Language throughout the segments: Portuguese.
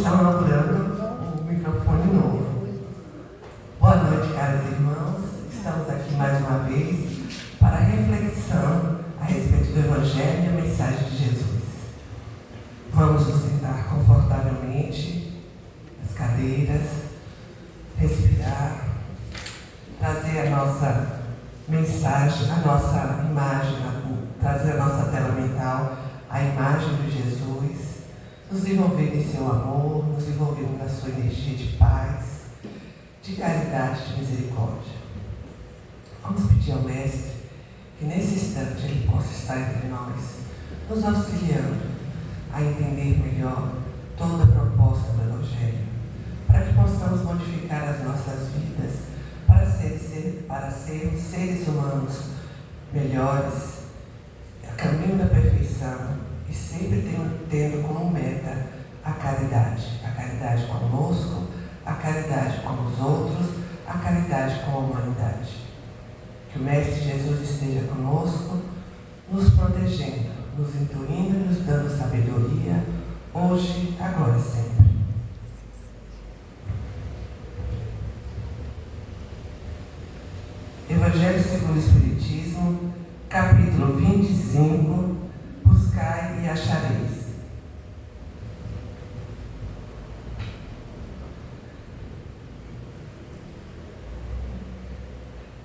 inaugurando o microfone novo. Boa noite, caros irmãos. Estamos aqui mais uma vez para a reflexão a respeito do Evangelho e a mensagem de Jesus. Vamos nos sentar confortavelmente nas cadeiras, respirar, trazer a nossa mensagem, a nossa imagem, trazer a nossa tela mental, a imagem de Jesus, nos envolver em seu amor, nos envolver na sua energia de paz, de caridade, de misericórdia. Vamos pedir ao Mestre que nesse instante Ele possa estar entre nós, nos auxiliando a entender melhor toda a proposta do Evangelho, para que possamos modificar as nossas vidas, para sermos seres humanos melhores, a caminho da perfeição, e sempre tendo como meta a caridade conosco, a caridade com os outros, a caridade com a humanidade. Que o Mestre Jesus esteja conosco, nos protegendo, nos intuindo e nos dando sabedoria, hoje, agora e sempre. Evangelho segundo o Espiritismo, capítulo 25, buscai e achareis.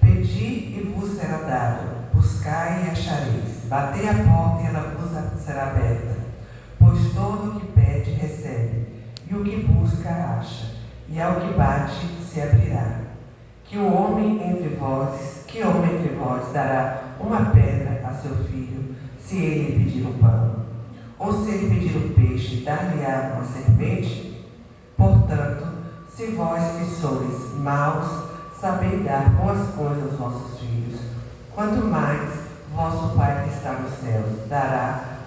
Pedi e vos será dado, buscai e achareis, batei a porta e ela vos será aberta, pois todo o que pede recebe, e o que busca acha, e ao que bate se abrirá. Que homem entre vós dará uma pedra a seu filho, se ele pedir um pão? Ou se ele pedir um peixe, dar-lhe-á uma serpente? Portanto, se vós que sois maus, sabeis dar boas coisas aos vossos filhos, quanto mais vosso Pai que está nos céus dará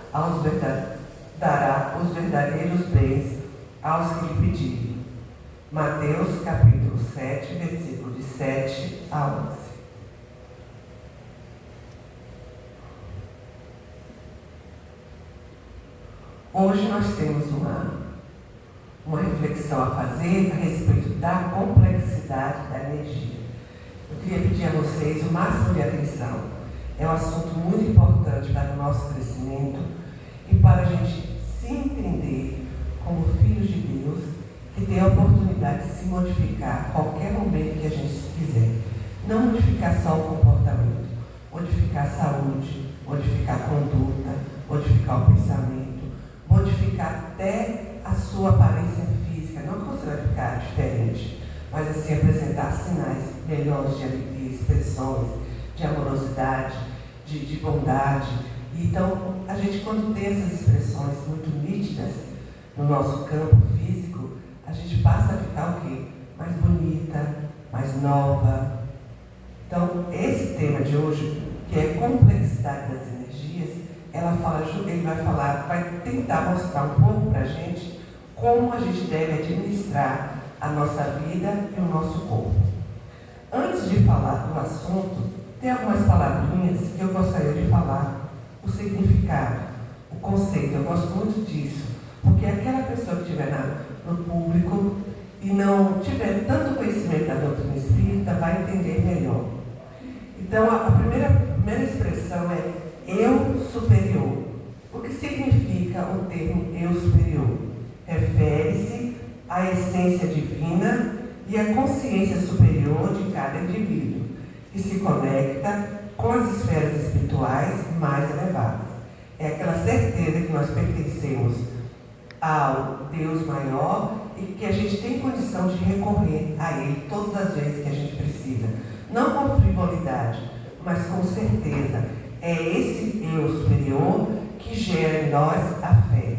os verdadeiros bens aos que lhe pedirem. Mateus capítulo 7, versículo de 7 a 11. Hoje nós temos uma reflexão a fazer a respeito da complexidade da energia. Eu queria pedir a vocês o máximo de atenção. É um assunto muito importante para o nosso crescimento e para a gente se entender como filhos de Deus, que tem a oportunidade de se modificar a qualquer momento que a gente quiser. Não modificar só o comportamento, modificar a saúde, modificar a conduta, modificar o pensamento, modificar até a sua aparência física. Não que você vai ficar diferente, mas assim apresentar sinais melhores de alegria, expressões de amorosidade, de bondade. Então, a gente, quando tem essas expressões muito nítidas no nosso campo físico, a gente passa a ficar o quê? Mais bonita, mais nova. Então, esse tema de hoje, que é complexidade das energias, ele vai tentar mostrar um pouco para a gente como a gente deve administrar a nossa vida e o nosso corpo. Antes de falar do assunto, tem algumas palavrinhas que eu gostaria de falar, o significado, o conceito. Eu gosto muito disso, porque aquela pessoa que estiver no público e não tiver tanto conhecimento da doutrina espírita vai entender melhor. Então, a primeira expressão é eu superior. O que significa o termo eu superior? Refere-se à essência divina e à consciência superior de cada indivíduo, que se conecta com as esferas espirituais mais elevadas. É aquela certeza que nós pertencemos ao Deus maior e que a gente tem condição de recorrer a Ele todas as vezes que a gente precisa. Não com frivolidade, mas com certeza. É esse eu superior que gera em nós a fé.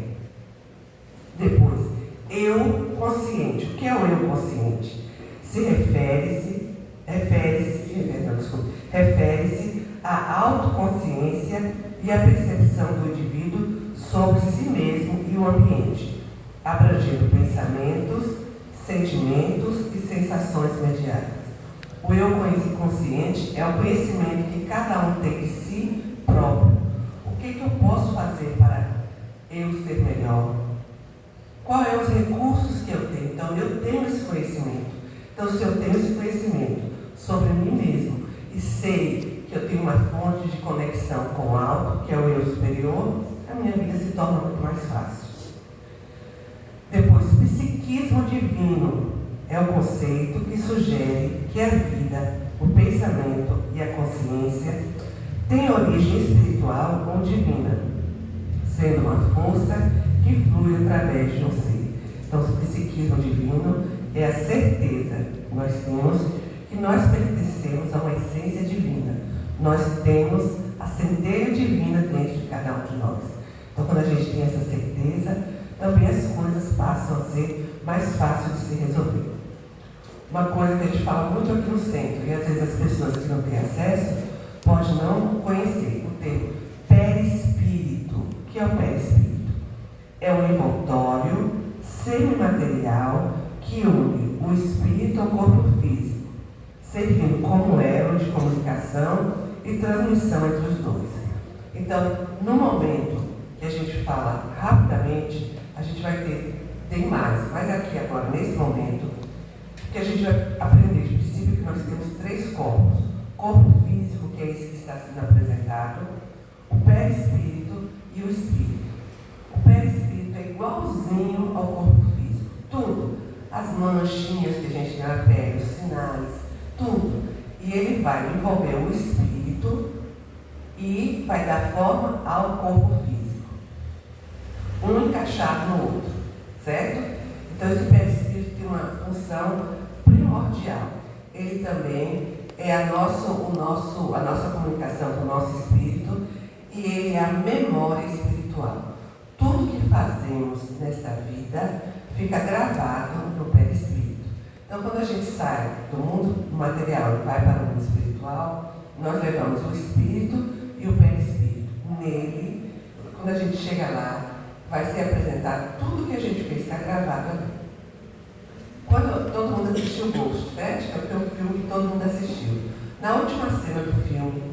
Depois, eu consciente. O que é o eu consciente? Refere-se à autoconsciência e à percepção do indivíduo sobre si mesmo e o ambiente, abrangendo pensamentos, sentimentos e sensações imediatas. O eu consciente é o conhecimento que cada um tem de si próprio. O que eu posso fazer para eu ser melhor? Quais são os recursos que eu tenho? Então, eu tenho esse conhecimento. Então, se eu tenho esse conhecimento sobre mim mesmo e sei que eu tenho uma fonte de conexão com o alto, que é o eu superior, a minha vida se torna muito mais fácil. Depois, psiquismo divino é o conceito que sugere que a vida, o pensamento e a consciência têm origem espiritual ou divina, sendo uma força que flui através de um ser. Então, o psiquismo divino é a certeza que nós temos que nós pertencemos a uma essência divina. Nós temos a centelha divina dentro de cada um de nós. Então, quando a gente tem essa certeza, também as coisas passam a ser mais fáceis de se resolver. Uma coisa que a gente fala muito aqui no centro, e às vezes as pessoas que não têm acesso podem não conhecer o termo perispírito. O que é o perispírito? É um envoltório semimaterial que une o espírito ao corpo físico, servindo como elo de comunicação e transmissão entre os dois. Então, no momento que a gente fala rapidamente, a gente vai tem mais, mas aqui agora, nesse momento, que a gente vai aprender de princípio que nós temos 3 corpos. Corpo físico, que é esse que está sendo apresentado, o perispírito e o espírito. O perispírito é igualzinho ao corpo físico. Tudo. As manchinhas que a gente tem na pele, os sinais, tudo. E ele vai envolver o espírito e vai dar forma ao corpo físico. Um encaixado no outro. Certo? Então, esse perispírito tem uma função primordial. Ele também é a nossa comunicação com o nosso espírito e ele é a memória espiritual. Tudo que fazemos nesta vida fica gravado no perispírito. Então, quando a gente sai do mundo material e vai para o mundo espiritual, nós levamos o espírito e o perispírito. Nele, quando a gente chega lá, vai ser apresentado tudo que a gente fez, está gravado ali. Quando todo mundo assistiu Ghost, né? Foi um filme que todo mundo assistiu. Na última cena do filme,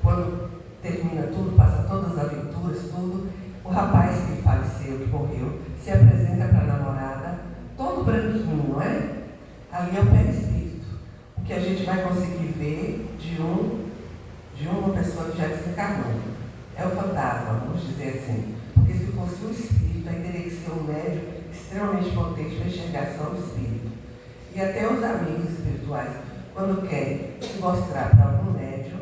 quando termina tudo, passa todas as aventuras, tudo, o rapaz que faleceu, que morreu, se apresenta para a namorada, todo branquinho, não é? Ali é o perispírito. O que a gente vai conseguir ver de uma pessoa que já desencarnou. É o fantasma, vamos dizer assim. Porque se fosse um espírito, aí teria que ser um médium extremamente potente para enxergar só o espírito. E até os amigos espirituais, quando querem se mostrar para algum médium,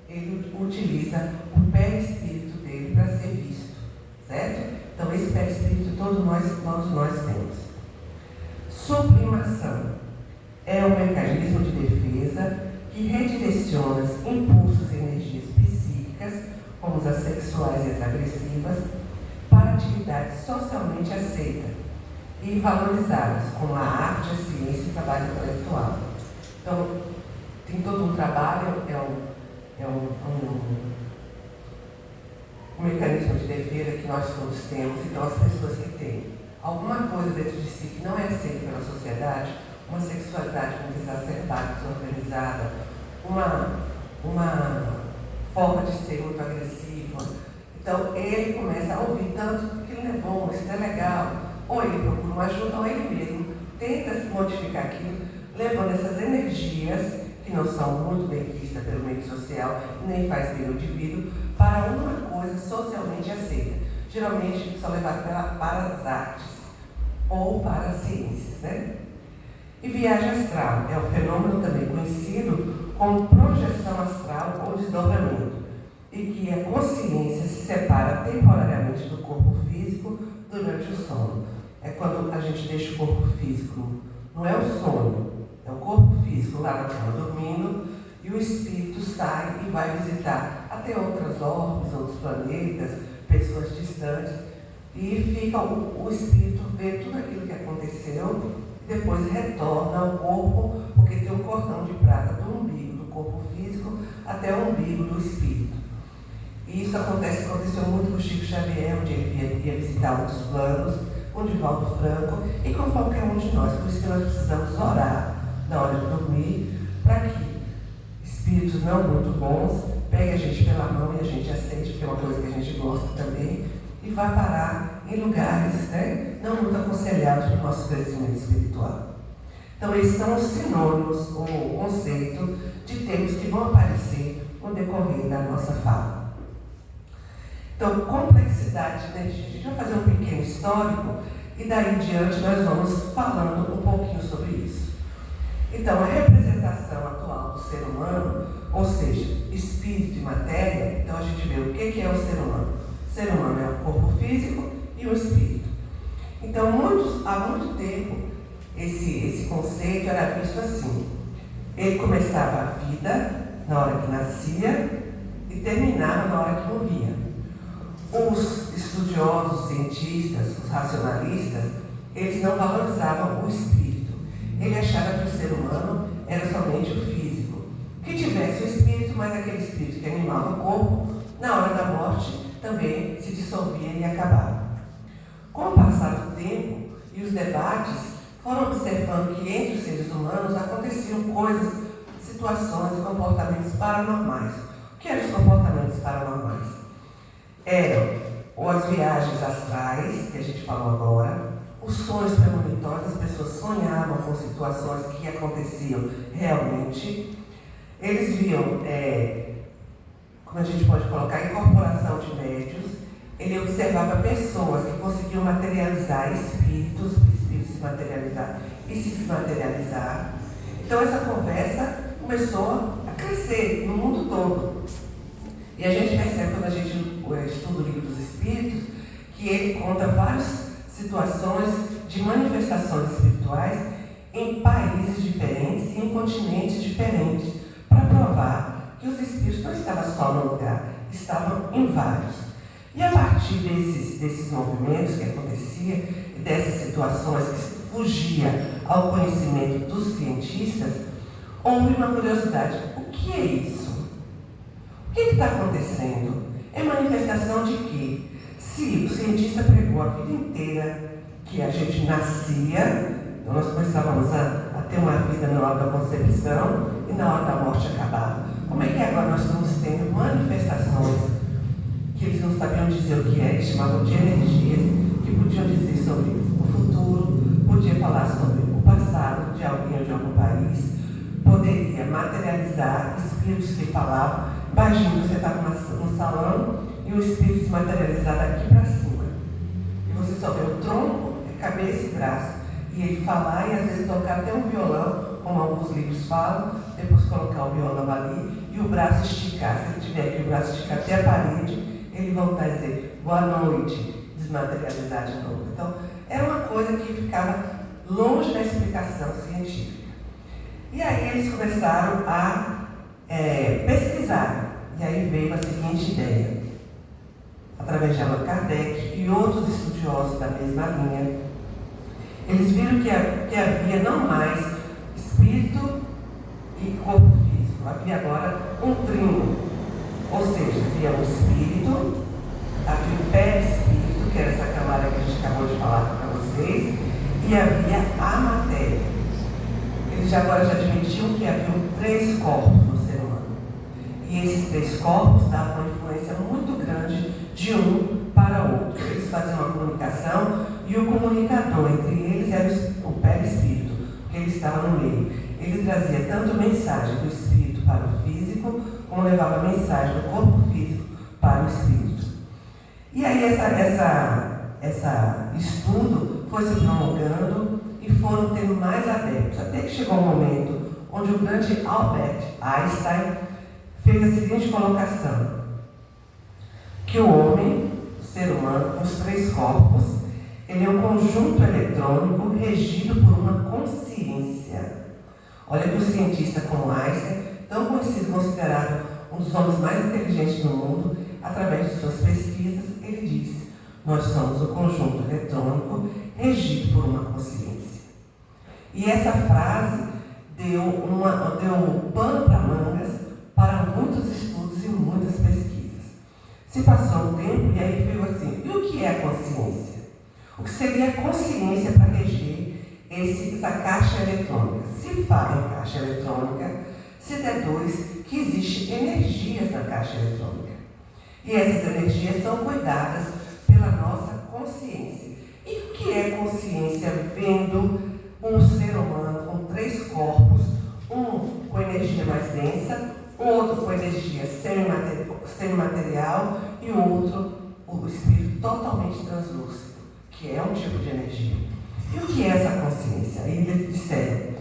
ele utiliza o perispírito dele para ser visto. Certo? Então, esse perispírito todos nós temos. Sublimação é um mecanismo de defesa que redireciona impulsos e energias psíquicas, como as sexuais e as agressivas, para atividades socialmente aceitas e valorizadas, como a arte, a ciência e o trabalho intelectual. Então, tem todo um trabalho, um mecanismo de defesa que nós todos temos, então as pessoas que têm alguma coisa dentro de si que não é aceita pela sociedade, uma sexualidade muito exacerbada, desorganizada, uma forma de ser muito agressiva. Então, ele começa a ouvir tanto que ele é bom, isso é legal, ou ele procura uma ajuda, ou ele mesmo tenta modificar aquilo, levando essas energias, que não são muito bem vistas pelo meio social, nem faz bem o indivíduo, para uma coisa socialmente aceita. Geralmente, são levados para as artes, ou para as ciências, né? E viagem astral é um fenômeno também conhecido como projeção astral ou desdobramento, e que a consciência se separa temporariamente do corpo físico durante o sono. É quando a gente deixa o corpo físico, não é o sono, é o corpo físico lá na cama dormindo, e o espírito sai e vai visitar até outras órbitas, outros planetas, pessoas distantes, e fica o espírito vê tudo aquilo que aconteceu, depois retorna ao corpo, porque tem um cordão de prata do umbigo do corpo físico até o umbigo do espírito. E isso aconteceu muito com o Chico Xavier, onde ele ia visitar outros planos, com o Divaldo Franco e com qualquer um de nós. Por isso que nós precisamos orar na hora de dormir, para que espíritos não muito bons peguem a gente pela mão e a gente aceite, porque é uma coisa que a gente gosta também, e vá parar em lugares, né, não muito aconselhados para o nosso crescimento espiritual. Então, esses são os sinônimos, o conceito de termos que vão aparecer no decorrer da nossa fala. Então, complexidade de energia. A gente vai fazer um pequeno histórico e daí em diante nós vamos falando um pouquinho sobre isso. Então, a representação atual do ser humano, ou seja, espírito e matéria, então a gente vê o que é o ser humano. O ser humano é o corpo físico e o espírito. Então, há muito tempo, esse conceito era visto assim. Ele começava a vida na hora que nascia e terminava na hora que morria. Os estudiosos, cientistas, os racionalistas, eles não valorizavam o espírito. Ele achava que o ser humano era somente o físico. Que tivesse o espírito, mas aquele espírito que animava o corpo, na hora da morte, também se dissolvia e acabava. Com o passar do tempo e os debates, foram observando que entre os seres humanos aconteciam coisas, situações e comportamentos paranormais. O que eram os comportamentos paranormais? Eram as viagens astrais, que a gente falou agora, os sonhos premonitórios, as pessoas sonhavam com situações que aconteciam realmente. Eles viam, como a gente pode colocar, incorporação de médios. Ele observava pessoas que conseguiam materializar espíritos se materializar e se desmaterializar. Então essa conversa começou a crescer no mundo todo. E a gente percebe, quando a gente estuda o livro dos Espíritos, que ele conta várias situações de manifestações espirituais em países diferentes e em continentes diferentes, para provar que os espíritos não estavam só num lugar, estavam em vários. E a partir desses movimentos que aconteciam e dessas situações que fugia ao conhecimento dos cientistas, houve uma curiosidade. O que é isso? O que está acontecendo? É manifestação de quê? Se o cientista pregou a vida inteira que a gente nascia, então nós começávamos a ter uma vida na hora da concepção e na hora da morte acabava. Como é que agora nós estamos tendo manifestações que eles não sabiam dizer o que é, que chamavam de energias, que podiam dizer sobre o futuro, podia falar sobre o passado de alguém ou de algum país, poderia materializar espíritos que falavam. Imagina, você está no salão e o espírito se materializar daqui para cima. E você só vê o tronco, a cabeça e braço. E ele falar e às vezes tocar até um violão, como alguns livros falam, depois colocar o violão ali e o braço esticar. Se ele tiver aqui o braço esticar até a parede, ele voltar a dizer boa noite, desmaterializar de novo. Então, era uma coisa que ficava longe da explicação científica. E aí eles começaram a pesquisar. E aí veio a seguinte ideia. Através de Allan Kardec e outros estudiosos da mesma linha, eles viram que havia não mais espírito e corpo físico. Havia agora um trino. Ou seja, havia um espírito, havia o perispírito, que era essa camada que a gente acabou de falar para vocês, e havia a matéria. Eles agora já admitiam que haviam 3 corpos no ser humano. E esses 3 corpos davam uma influência muito grande de um para o outro. Eles faziam uma comunicação e o comunicador entre eles era o perispírito, porque ele estava no meio. Ele trazia tanto mensagem do espírito para o físico, como levava mensagem do corpo físico para o espírito. E aí esse estudo foi se prolongando e foram tendo mais adeptos, até que chegou um momento onde o grande Albert Einstein fez a seguinte colocação: que o homem, o ser humano, com os 3 corpos, ele é um conjunto eletrônico regido por uma consciência. Olha que o cientista como Einstein, tão conhecido, considerado um dos homens mais inteligentes do mundo, através de suas pesquisas, ele disse: nós somos o conjunto eletrônico regido por uma consciência. E essa frase deu um pano para mangas para muitos estudos e muitas pesquisas. Se passou um tempo e aí veio assim: e o que é a consciência? O que seria a consciência para reger essa caixa eletrônica? Se fala em caixa eletrônica, se deduz que existem energias na caixa eletrônica. E essas energias são cuidadas pela nossa consciência. E o que é consciência vendo um ser humano com 3 corpos, um com energia mais densa, um outro com energia semimaterial e o outro, o espírito totalmente translúcido, que é um tipo de energia. E o que é essa consciência? Eles disseram,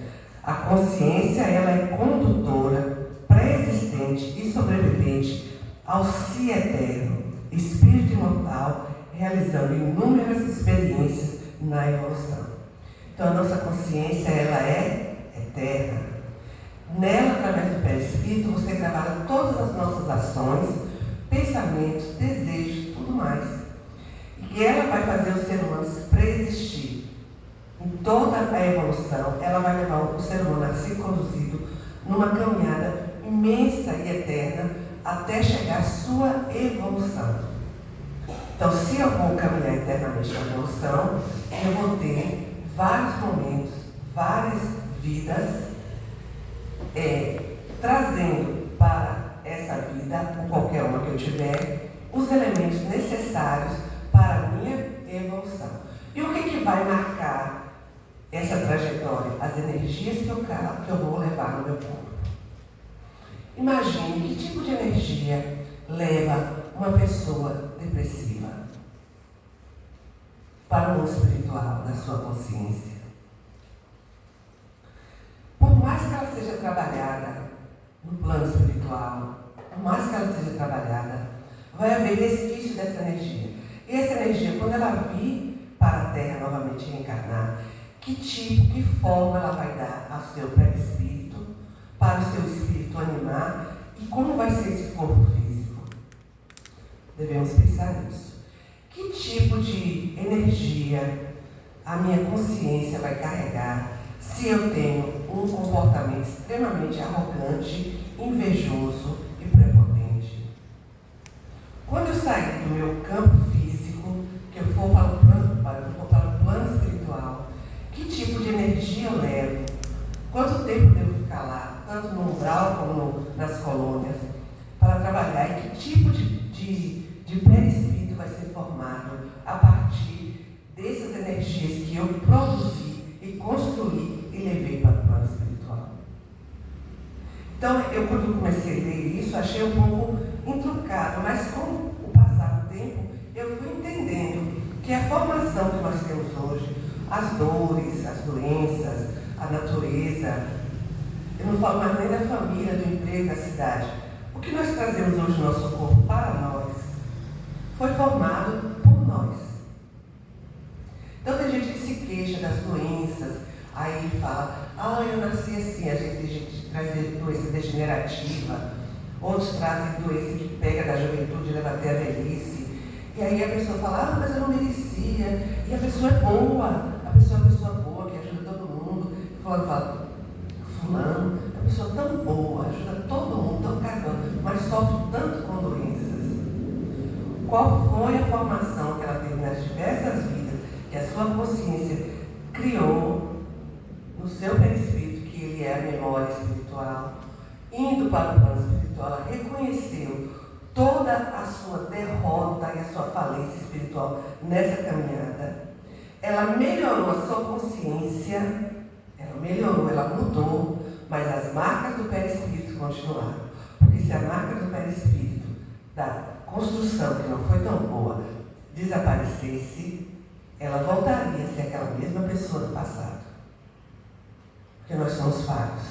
a consciência ela é condutora, pré-existente e sobrevivente ao si eterno, espírito imortal, realizando inúmeras experiências na evolução. Então a nossa consciência ela é eterna. Nela, através do perispírito, você trabalha todas as nossas ações, pensamentos, desejos, tudo mais. E ela vai fazer o ser humano se preexistir. Em toda a evolução, ela vai levar o ser humano a ser conduzido numa caminhada imensa e eterna até chegar à sua evolução. Então, se eu vou caminhar eternamente na evolução, eu vou ter vários momentos, várias vidas, trazendo para essa vida, ou qualquer uma que eu tiver, os elementos necessários para a minha evolução. E o que vai marcar essa trajetória? As energias que eu vou levar no meu corpo. Imagine que tipo de energia leva uma pessoa depressiva para o mundo espiritual da sua consciência. Por mais que ela seja trabalhada no plano espiritual, por mais que ela seja trabalhada, vai haver resquício dessa energia. E essa energia, quando ela vir para a Terra novamente reencarnar, que tipo, que forma ela vai dar ao seu perispírito, para o seu espírito animar, e como vai ser esse corpo físico? Devemos pensar nisso. Que tipo de energia a minha consciência vai carregar se eu tenho um comportamento extremamente arrogante, invejoso e prepotente? Quando eu sair do meu campo físico, que eu for para o plano espiritual, que tipo de energia eu levo? Quanto tempo devo ficar lá, tanto no umbral como nas colônias, para trabalhar? E que tipo de perispírito vai ser formado a partir dessas energias que eu produzi e construí e levei para o plano espiritual? Então, eu quando comecei a ler isso, achei um pouco intrucado, mas com o passar do tempo, eu fui entendendo que a formação que nós temos hoje, as dores, as doenças, a natureza, eu não falo mais nem da família, do emprego, da cidade. O que nós trazemos hoje no nosso corpo para nós foi formado por nós. Então tem gente que se queixa das doenças, aí fala, eu nasci assim, a gente traz doença degenerativa, outros trazem doença que pega da juventude e leva até a velhice. E aí a pessoa fala, mas eu não merecia, e a pessoa é boa, a pessoa é uma pessoa boa, que ajuda todo mundo. Fulano, é uma pessoa tão boa, ajuda todo mundo, tão caramba, mas sofre tanto com doenças. Qual foi a formação que ela teve nas diversas vidas, que a sua consciência criou no seu perispírito, que ele é a memória espiritual, indo para o plano espiritual, ela reconheceu toda a sua derrota e a sua falência espiritual nessa caminhada. Ela melhorou a sua consciência, ela mudou, mas as marcas do perispírito continuaram. Porque se a marca do perispírito, da construção que não foi tão boa, desaparecesse, ela voltaria a ser aquela mesma pessoa do passado. Porque nós somos falhos.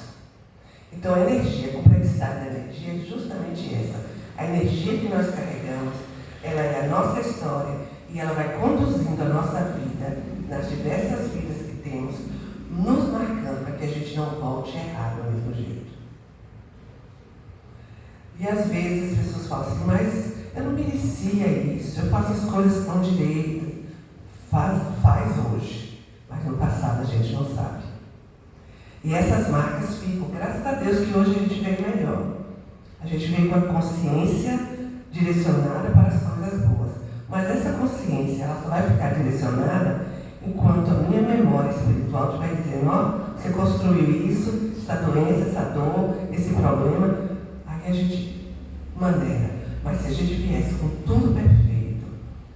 Então a energia, a complexidade da energia é justamente essa. A energia que nós carregamos, ela é a nossa história e ela vai conduzindo a nossa vida, nas diversas vidas que temos, nos marcando para que a gente não volte errado do mesmo jeito. E às vezes as pessoas falam assim, mas eu não merecia isso, eu faço as coisas tão direitas. Faz hoje, mas no passado a gente não sabe. E essas marcas ficam, graças a Deus que hoje a gente veio melhor. A gente veio com a consciência direcionada para as coisas boas. Mas essa consciência, ela só vai ficar direcionada enquanto a minha memória espiritual vai dizendo, você construiu isso, essa doença, essa dor, esse problema, aí a gente maneira. Mas se a gente viesse com tudo perfeito,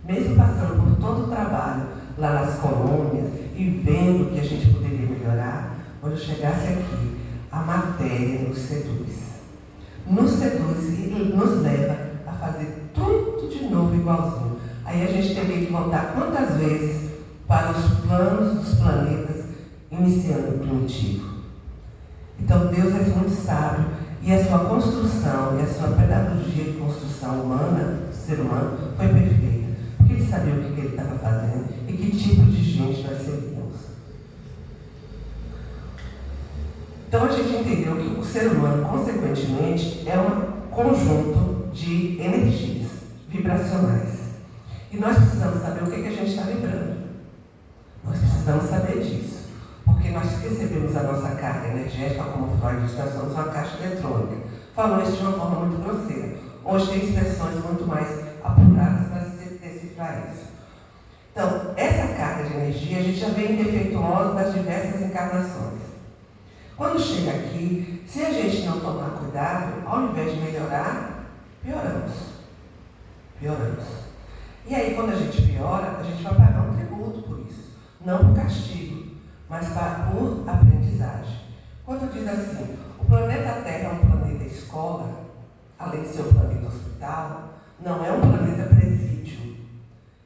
mesmo passando por todo o trabalho trabalho lá nas colônias e vendo que a gente poderia melhorar, quando eu chegasse aqui, a matéria nos seduz. Nos seduz e nos leva a fazer tudo de novo igualzinho. Aí a gente teria que voltar quantas vezes para os planos dos planetas, iniciando o primitivo. Então Deus é muito sábio e a sua construção e a sua pedagogia de construção humana, do ser humano, foi perfeita. Porque ele sabia o que ele estava fazendo e que tipo de gente nós seríamos. Então a gente entendeu que o ser humano, consequentemente, é um conjunto de energias vibracionais. E nós precisamos saber o que a gente está vibrando. Nós precisamos saber disso. Porque nós recebemos a nossa carga energética, como Freud diz, nós somos uma caixa eletrônica. Falou isso de uma forma muito grosseira. Hoje tem expressões muito mais apuradas para decifrar isso. Então, essa carga de energia a gente já vem defeituosa das diversas encarnações. Quando chega aqui, se a gente não tomar cuidado, ao invés de melhorar, pioramos. E aí, quando a gente piora, a gente vai pagar um tributo por isso. Não por castigo, mas por aprendizagem. Quando diz assim, o planeta Terra é um planeta escola, além de ser um planeta hospital, não é um planeta presídio.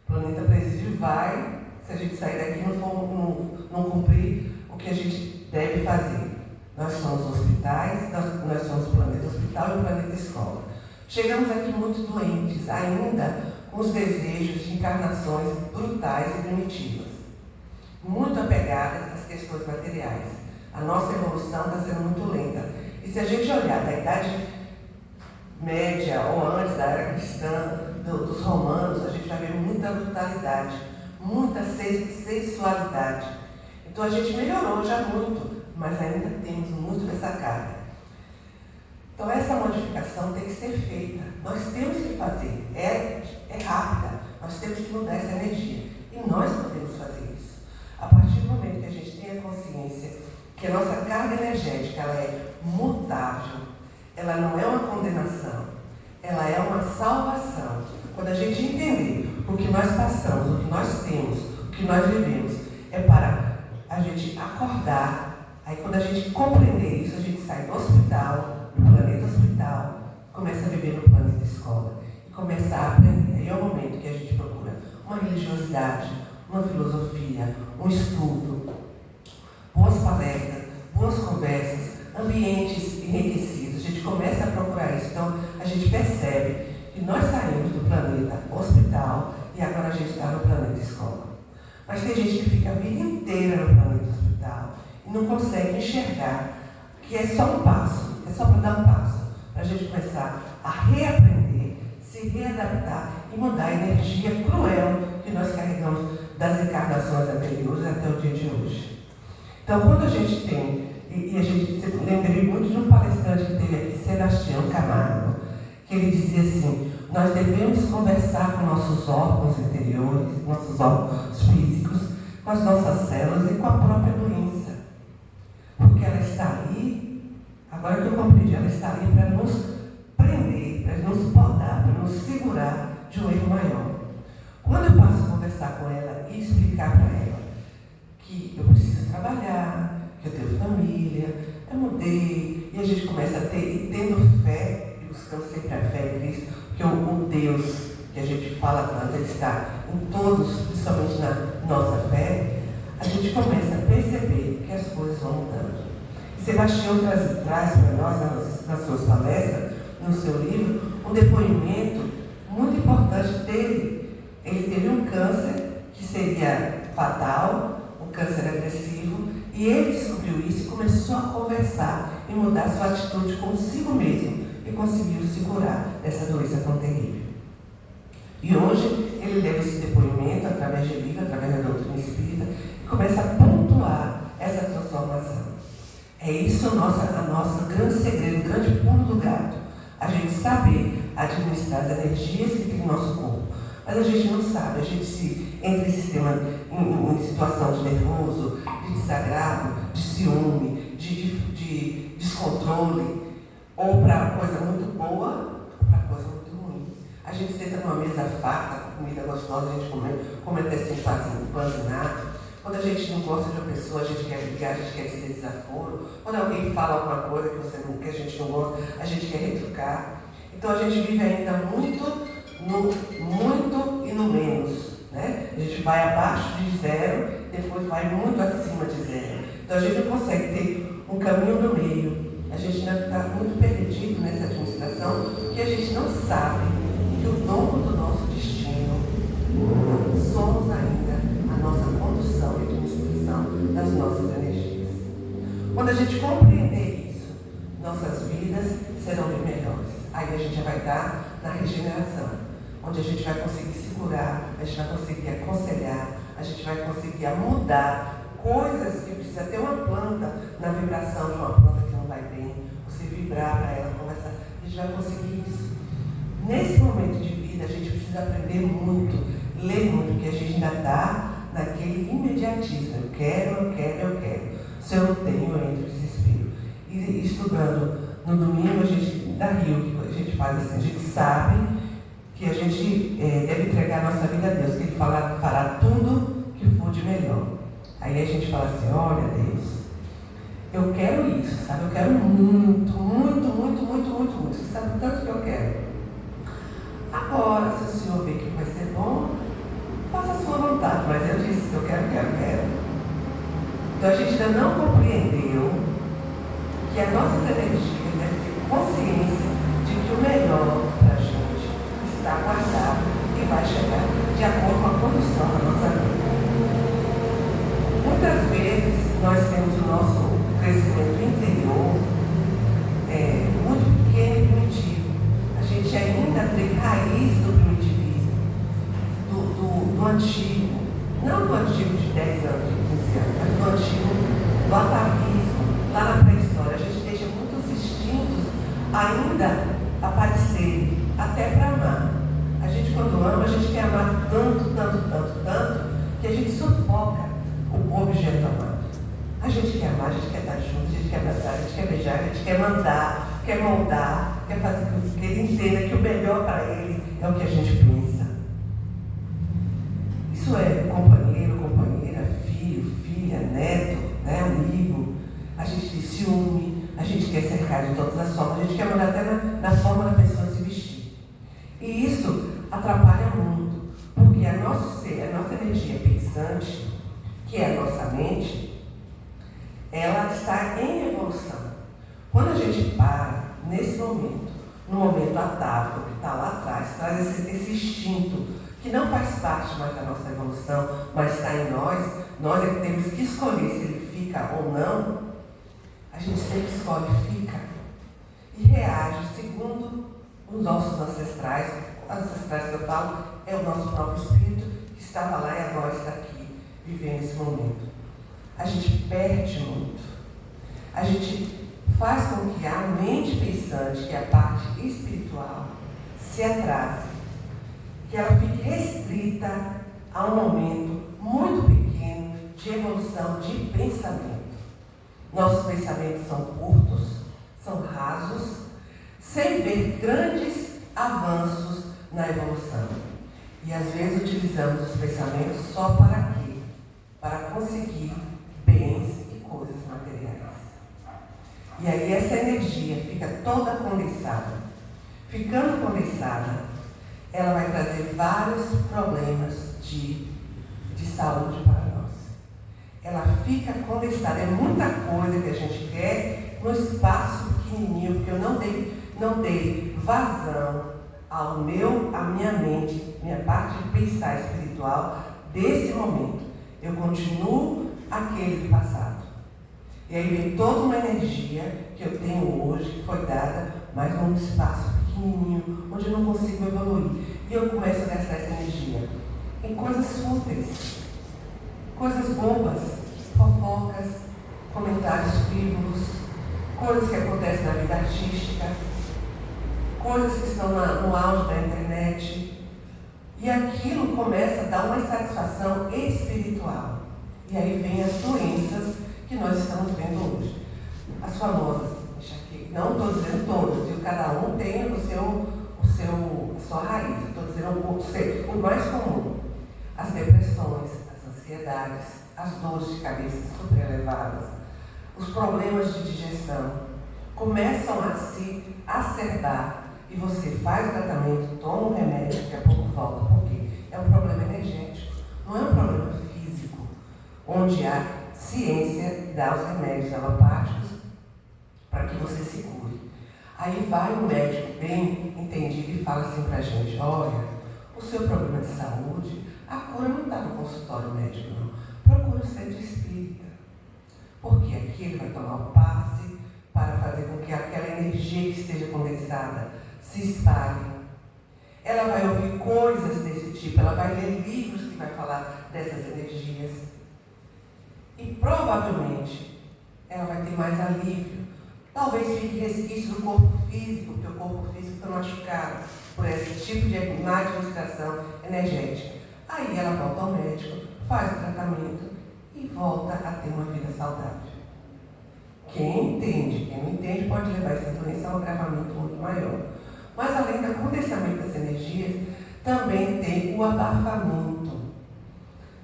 O planeta presídio vai, se a gente sair daqui e não cumprir o que a gente deve fazer. Nós somos hospitais, nós somos o planeta hospital e o planeta escola. Chegamos aqui muito doentes, ainda com os desejos de encarnações brutais e primitivas, muito apegadas às questões materiais. A nossa evolução está sendo muito lenta. E se a gente olhar da Idade Média ou antes da era cristã, dos romanos, a gente vai ver muita brutalidade, muita sensualidade. Então a gente melhorou já muito, mas ainda temos muito dessa carga. Então essa modificação tem que ser feita. Nós temos que fazer. É rápida. Nós temos que mudar essa energia. E nós podemos fazer isso. A partir do momento que a gente tem a consciência que a nossa carga energética ela é mutável, ela não é uma condenação, ela é uma salvação. Quando a gente entender o que nós passamos, o que nós temos, o que nós vivemos, é para a gente acordar. Aí quando a gente compreender isso, a gente sai do hospital, do planeta hospital, começa a viver no planeta escola e começa a aprender. Aí é o momento que a gente procura uma religiosidade, uma filosofia, um estudo, boas palestras, boas conversas, ambientes enriquecidos. A gente começa a procurar isso. Então, a gente percebe que nós saímos do planeta hospital e agora a gente está no planeta escola. Mas tem gente que fica a vida inteira no planeta hospital e não consegue enxergar que é só um passo, é só para dar um passo, para a gente começar a reaprender, se readaptar e mudar a energia cruel que nós carregamos das encarnações anteriores até o dia de hoje. Então, quando a gente tem, e a gente lembrei muito de um palestrante que teve aqui, Sebastião Camargo, que ele dizia assim, nós devemos conversar com nossos órgãos interiores, nossos órgãos físicos, com as nossas células e com a própria doença. Porque ela está ali, agora que eu compreendi, ela está ali para nos prender, para nos podar, para nos segurar de um erro maior. Quando eu passo a conversar com ela e explicar para ela que eu preciso trabalhar, que eu tenho família, eu mudei, e a gente começa a ter, e tendo fé, e buscando sempre a fé em Cristo, porque o Deus que a gente fala tanto, ele está em todos, principalmente na nossa fé, a gente começa a perceber que as coisas vão mudando. E Sebastião traz para nós, nas suas palestras, no seu livro, um depoimento muito importante dele. Ele teve um câncer que seria fatal, um câncer agressivo, e ele descobriu isso e começou a conversar e mudar sua atitude consigo mesmo e conseguiu se curar dessa doença tão terrível. E hoje ele leva esse depoimento através de livro, através da doutrina espírita e começa a pontuar essa transformação. É isso o nosso grande segredo, o grande pulo do gato. A gente saber administrar as energias que tem no nosso corpo. Mas a gente não sabe, a gente se entra em situação de nervoso, de desagrado, de ciúme, de descontrole, ou para coisa muito boa, ou para coisa muito ruim. A gente senta numa mesa farta, com comida gostosa, a gente come até sem panzinado. Quando a gente não gosta de uma pessoa, a gente quer brigar, a gente quer dizer desaforo. Quando alguém fala alguma coisa que a gente não gosta, a gente quer retrucar. Então a gente vive ainda muito e no menos. Né? A gente vai abaixo de zero, depois vai muito acima de zero. Então a gente não consegue ter um caminho no meio. A gente ainda está muito perdido nessa administração, porque a gente não sabe que o dono do nosso destino somos ainda a nossa condução e administração das nossas energias. Quando a gente compreender isso, nossas vidas serão bem melhores. Aí a gente já vai estar na regeneração, onde a gente vai conseguir segurar, a gente vai conseguir aconselhar, a gente vai conseguir mudar coisas que precisa ter uma planta, na vibração de uma planta que não vai bem, você vibrar para ela, conversar, a gente vai conseguir isso. Nesse momento de vida, a gente precisa aprender muito, ler muito, porque a gente ainda está naquele imediatismo. Eu quero. Se eu não tenho, eu entro em desespero. E estudando no domingo, a gente, da Rio, a gente faz assim, a gente sabe que a gente deve entregar a nossa vida a Deus, que Ele fará tudo que for de melhor. Aí a gente fala assim, olha Deus, eu quero isso, sabe? Eu quero muito. Você sabe o tanto que eu quero. Agora, se o Senhor vê que vai ser bom, faça a sua vontade, mas eu disse que eu quero. Então a gente ainda não compreendeu que a nossa energia deve ter consciência de que o melhor para a gente está guardado e vai chegar de acordo com a condução da nossa vida. Muitas vezes nós temos o nosso crescimento interior muito pequeno e primitivo. A gente ainda tem raiz do primitivismo, do antigo, não do antigo de 10 anos, de 15 anos, mas do antigo, do atavismo, lá na pré-história. A gente deixa muitos instintos ainda aparecerem, até para amar. A gente, quando ama, a gente quer amar tanto, que a gente sufoca o objeto amado. A gente quer amar, a gente quer estar junto, a gente quer abraçar, a gente quer beijar, a gente quer mandar, quer moldar, quer fazer com que ele entenda que o melhor para ele é o que a gente pensa. Isso é companheiro, companheira, filho, filha, neto, né, amigo. A gente tem ciúme, a gente quer cercar de todas as formas, a gente quer mandar até na forma da pessoa se vestir. E isso atrapalha muito, porque a nossa energia pensante, que é a nossa mente, ela está em evolução. Quando a gente para, nesse momento, no momento atávico, que está lá atrás, traz esse instinto, que não faz parte mais da nossa evolução, mas está em nós é que temos que escolher se ele fica ou não, a gente sempre escolhe fica e reage segundo os nossos ancestrais que eu falo, é o nosso próprio espírito que estava lá e agora está aqui, vivendo esse momento. A gente perde muito. A gente faz com que a mente pensante, que é a parte espiritual, se atrase, que ela fique restrita a um momento muito pequeno de evolução de pensamento. Nossos pensamentos são curtos, são rasos, sem ver grandes avanços na evolução. E às vezes utilizamos os pensamentos só para quê? Para conseguir bens e coisas materiais. E aí essa energia fica toda condensada. Ficando condensada, ela vai trazer vários problemas de saúde para nós. Ela fica condensada, é muita coisa que a gente quer no espaço pequenininho, porque eu não dei vazão à minha mente, minha parte de pensar espiritual desse momento. Eu continuo aquele do passado. E aí vem toda uma energia que eu tenho hoje, que foi dada, mas num espaço pequenininho, onde eu não consigo evoluir. E eu começo a gastar essa energia em coisas fúteis, coisas bobas, fofocas, comentários frívolos, coisas que acontecem na vida artística, coisas que estão no auge da internet. E aquilo começa a dar uma insatisfação espiritual. E aí vem as doenças que nós estamos vendo hoje. As famosas enxaquecas, não estou dizendo todas, e cada um tem a só a raiz, estou dizendo o mais comum. As depressões, as ansiedades, as dores de cabeça super elevadas, os problemas de digestão começam a se acerbar e você faz o tratamento, toma um remédio, daqui a pouco volta. Por quê? É um problema energético, não é um problema físico, onde a ciência dá os remédios alopáticos para que você se cure. Aí vai um médico bem entendido e fala assim para a gente: olha, o seu problema de saúde, a cura não está no consultório médico, não. Procura o centro espírita. Porque aqui ele vai tomar o passe para fazer com que aquela energia que esteja condensada se espalhe. Ela vai ouvir coisas desse tipo, ela vai ler livros que vai falar dessas energias. E provavelmente ela vai ter mais alívio. Talvez fique resquício do corpo físico, porque o corpo físico está machucado por esse tipo de má administração energética. Aí ela volta ao médico, faz o tratamento e volta a ter uma vida saudável. Quem entende, quem não entende pode levar essa doença a um agravamento muito maior. Mas além do condensamento das energias, também tem o abafamento.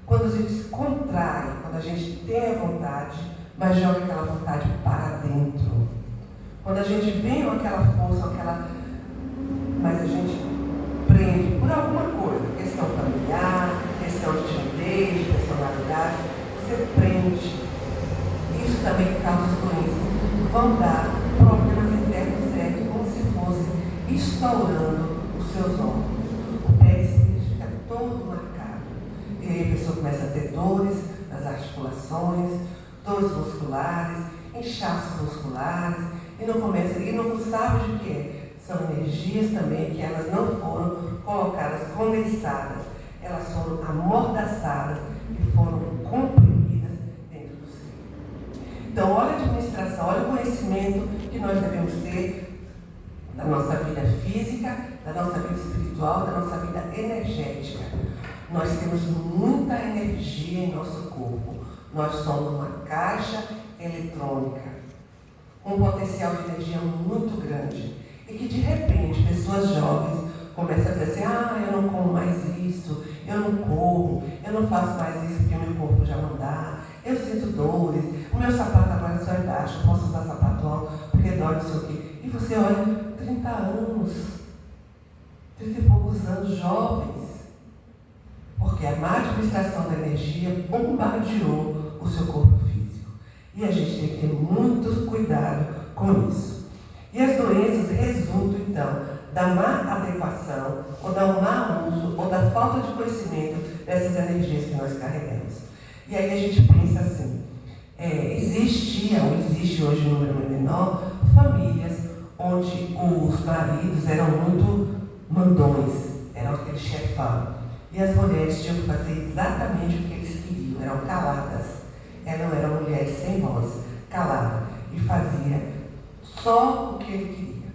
Quando a gente se contrai, quando a gente tem a vontade, mas joga aquela vontade para dentro. Quando a gente vem com aquela força, mas a gente prende por alguma coisa, questão familiar, questão de timidez, de personalidade, você prende. Isso também causa doenças. Vão dar problemas internos sérios, como se fosse estourando os seus órgãos. O perispírito fica todo marcado. E aí a pessoa começa a ter dores nas articulações, dores musculares, inchaços musculares, e não sabe de quê. São energias também que elas não foram colocadas, condensadas, elas foram amordaçadas e foram comprimidas dentro do ser. Então, olha a administração, olha o conhecimento que nós devemos ter da nossa vida física, da nossa vida espiritual, da nossa vida energética. Nós temos muita energia em nosso corpo. Nós somos uma caixa eletrônica com um potencial de energia muito grande. E que de repente pessoas jovens começam a dizer assim: eu não como mais isso, eu não corro, eu não faço mais isso porque o meu corpo já não dá, eu sinto dores, o meu sapato agora só é baixo, eu posso usar sapato alto porque dói, não sei o quê. E você olha, 30 anos, 30 e poucos anos jovens, porque a má administração da energia bombardeou o seu corpo físico. E a gente tem que ter muito cuidado com isso. E as doenças resultam, então, da má adequação, ou do má uso, ou da falta de conhecimento dessas energias que nós carregamos. E aí a gente pensa assim, existe hoje um número menor, famílias onde os maridos eram muito mandões, eram aquele chefão. E as mulheres tinham que fazer exatamente o que eles queriam, eram caladas. Elas eram mulheres sem voz, caladas, e fazia só o que ele queria.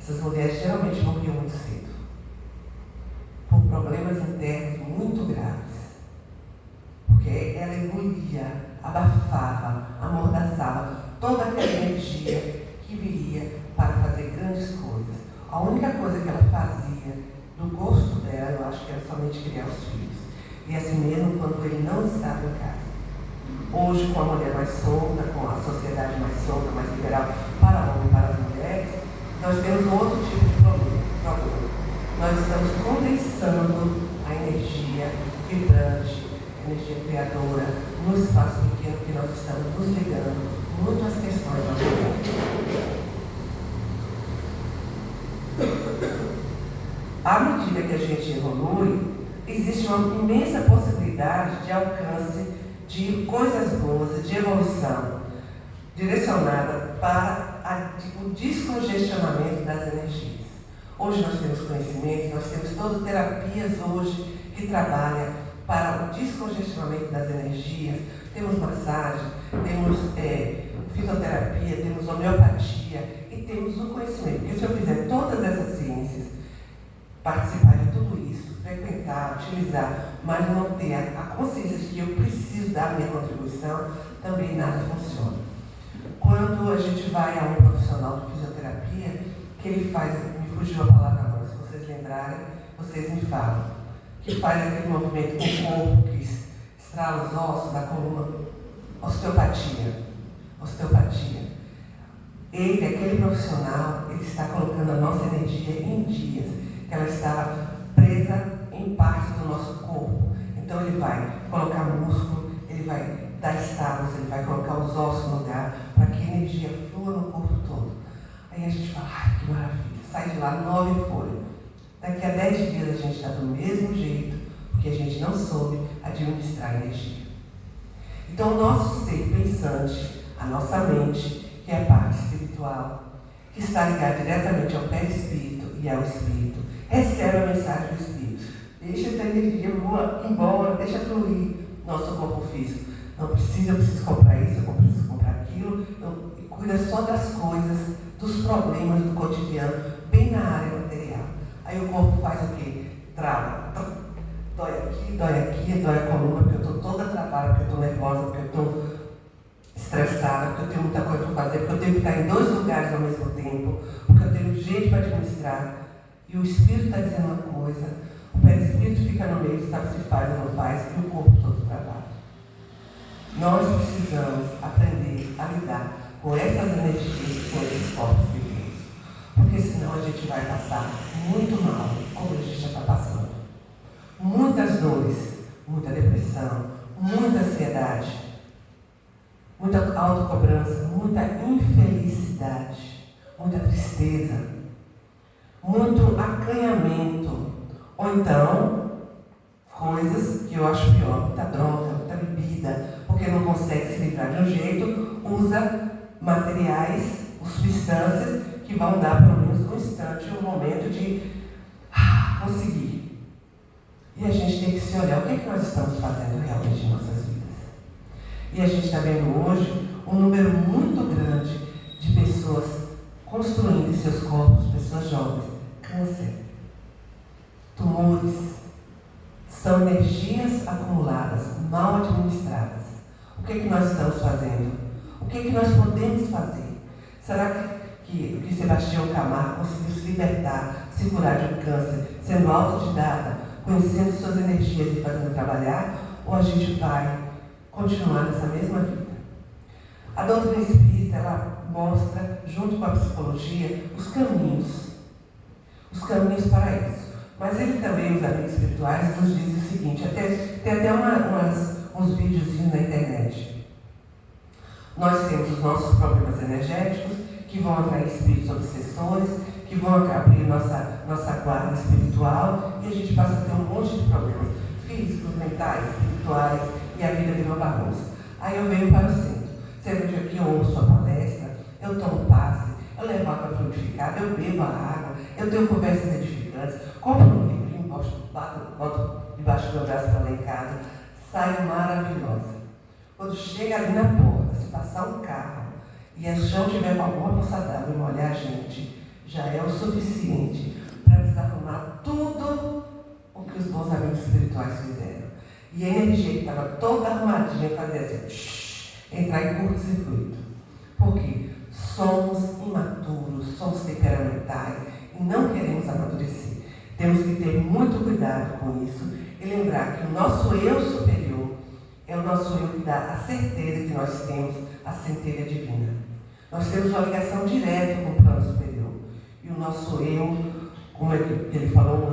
Essas mulheres geralmente morriam muito cedo, por problemas internos muito graves. Porque ela engolia, abafava, amordaçava toda aquela energia que viria para fazer grandes coisas. A única coisa que ela fazia, do gosto dela, eu acho que era somente criar os filhos. E assim mesmo quando ele não estava em casa. Hoje, com a mulher mais solta, com a sociedade mais solta, mais liberal, para o homem e para as mulheres, nós temos um outro tipo de problema. Nós estamos condensando a energia vibrante, a energia criadora, no espaço pequeno que nós estamos nos ligando muito às questões da mulher. À medida que a gente evolui, existe uma imensa possibilidade de alcance de coisas boas, de evolução, direcionada para o descongestionamento das energias. Hoje nós temos conhecimento, nós temos todas terapias hoje que trabalham para o descongestionamento das energias. Temos massagem, temos fisioterapia, temos homeopatia e temos o conhecimento. Porque se eu fizer todas essas ciências, participar de tudo isso, frequentar, utilizar, mas não ter a consciência de que eu preciso dar a minha contribuição, também nada funciona. Quando a gente vai a um profissional de fisioterapia, que ele faz, me fugiu a palavra agora, se vocês lembrarem, lembrarem, vocês me falam. Que faz aquele movimento com o corpo, que estrala os ossos da coluna. Osteopatia. Ele, aquele profissional, ele está colocando a nossa energia em dias, que ela está presa em partes do nosso corpo. Então ele vai colocar músculo, ele vai dar estalos, ele vai colocar os ossos no lugar, para que a energia flua no corpo todo. Aí a gente fala, ai, que maravilha, sai de lá 9 folhas. Daqui a 10 dias a gente está do mesmo jeito, porque a gente não soube administrar a energia. Então o nosso ser pensante, a nossa mente, que é a parte espiritual, que está ligada diretamente ao perispírito e ao espírito, recebe a mensagem do espírito. Deixa essa energia voar embora, deixa fluir nosso corpo físico. Não precisa, eu preciso comprar isso, eu preciso comprar aquilo. E cuida só das coisas, dos problemas do cotidiano, bem na área material. Aí o corpo faz o quê? Trava. Dói aqui, dói a coluna, porque eu estou toda travada, porque eu estou nervosa, porque eu estou estressada, porque eu tenho muita coisa para fazer, porque eu tenho que estar em 2 lugares ao mesmo tempo, porque eu tenho gente para administrar. E o espírito está dizendo uma coisa, o perispírito fica no meio, sabe se faz ou não faz, e o corpo todo travado. Nós precisamos aprender a lidar com essas energias, com esses corpos divinos, porque senão a gente vai passar muito mal, como a gente já está passando. Muitas dores, muita depressão, muita ansiedade, muita autocobrança, muita infelicidade, muita tristeza, muito acanhamento, ou então coisas que eu acho pior, muita droga, muita bebida, porque não consegue se livrar de um jeito, usa materiais, substâncias que vão dar pelo menos um instante, um momento de conseguir. E a gente tem que se olhar, o que é que nós estamos fazendo realmente em nossas vidas? E a gente está vendo hoje um número muito grande de pessoas construindo em seus corpos, pessoas jovens, câncer, tumores, são energias acumuladas, mal administradas. O que é que nós estamos fazendo? O que é que nós podemos fazer? Será que Sebastião Camargo conseguiu se libertar, se curar de um câncer, sendo autodidata, conhecendo suas energias e fazendo trabalhar, ou a gente vai continuar nessa mesma vida? A doutrina espírita, ela mostra, junto com a psicologia, os caminhos para isso. Mas ele também, os amigos espirituais, nos diz o seguinte, tem até uns videozinhos na internet. Nós temos os nossos problemas energéticos, que vão atrair espíritos obsessores, que vão abrir nossa guarda espiritual, e a gente passa a ter um monte de problemas físicos, mentais, espirituais, e a vida vira uma bagunça. Aí eu venho para o centro. Sempre que eu ouço a palestra, eu tomo passe, eu levo água fluidificada, eu bebo a água, eu tenho conversas edificantes, compro um livrinho, boto debaixo do meu braço para lá em casa, saio maravilhosa. Quando chega ali na porta, se passar um carro e o chão tiver com alguma poça d'água e molhar a gente, já é o suficiente para desarrumar tudo o que os bons amigos espirituais fizeram. E a energia que estava toda arrumadinha fazia assim, entrar em curto-circuito. Porque somos imaturos, somos temperamentais e não queremos amadurecer. Temos que ter muito cuidado com isso e lembrar que o nosso eu superior é o nosso eu que dá a certeza que nós temos a centelha divina. Nós temos uma ligação direta com o plano superior. E o nosso eu, como é que ele falou,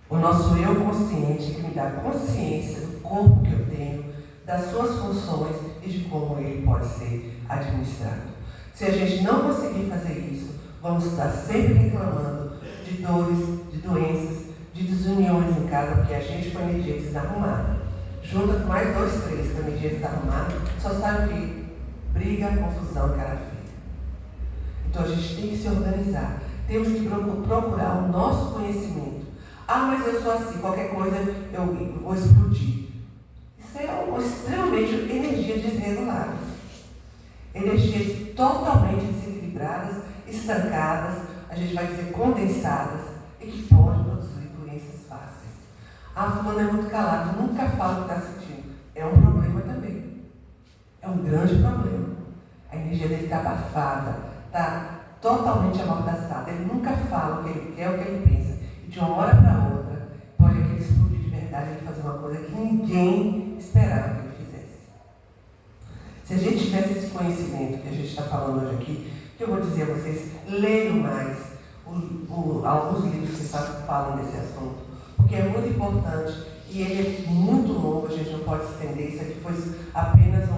o nosso eu consciente, que me dá consciência do corpo que eu tenho, das suas funções e de como ele pode ser administrado. Se a gente não conseguir fazer isso, vamos estar sempre reclamando de dores, de doenças, de desuniões em casa, porque a gente com a energia desarrumada, junta com mais 2, 3 com a energia desarrumada, só sabe o que? Briga, confusão e cara feia. Então a gente tem que se organizar. Temos que procurar o nosso conhecimento. Mas eu sou assim, qualquer coisa eu vou explodir. Isso é extremamente energias desreguladas. Energias totalmente desequilibradas, estancadas, a gente vai dizer condensadas, e que podem produzir doenças fáceis. A fulana é muito calada, nunca fala o que está sentindo. É um problema também. É um grande problema. A energia dele está abafada, está totalmente amordaçado. Ele nunca fala o que ele quer, o que ele pensa. E de uma hora para outra, pode aquele explodir de verdade, ele fazer uma coisa que ninguém esperava que ele fizesse. Se a gente tivesse esse conhecimento que a gente está falando hoje aqui, que eu vou dizer a vocês, leiam mais alguns livros que falam desse assunto, porque é muito importante e ele é muito longo, a gente não pode estender. Isso aqui foi apenas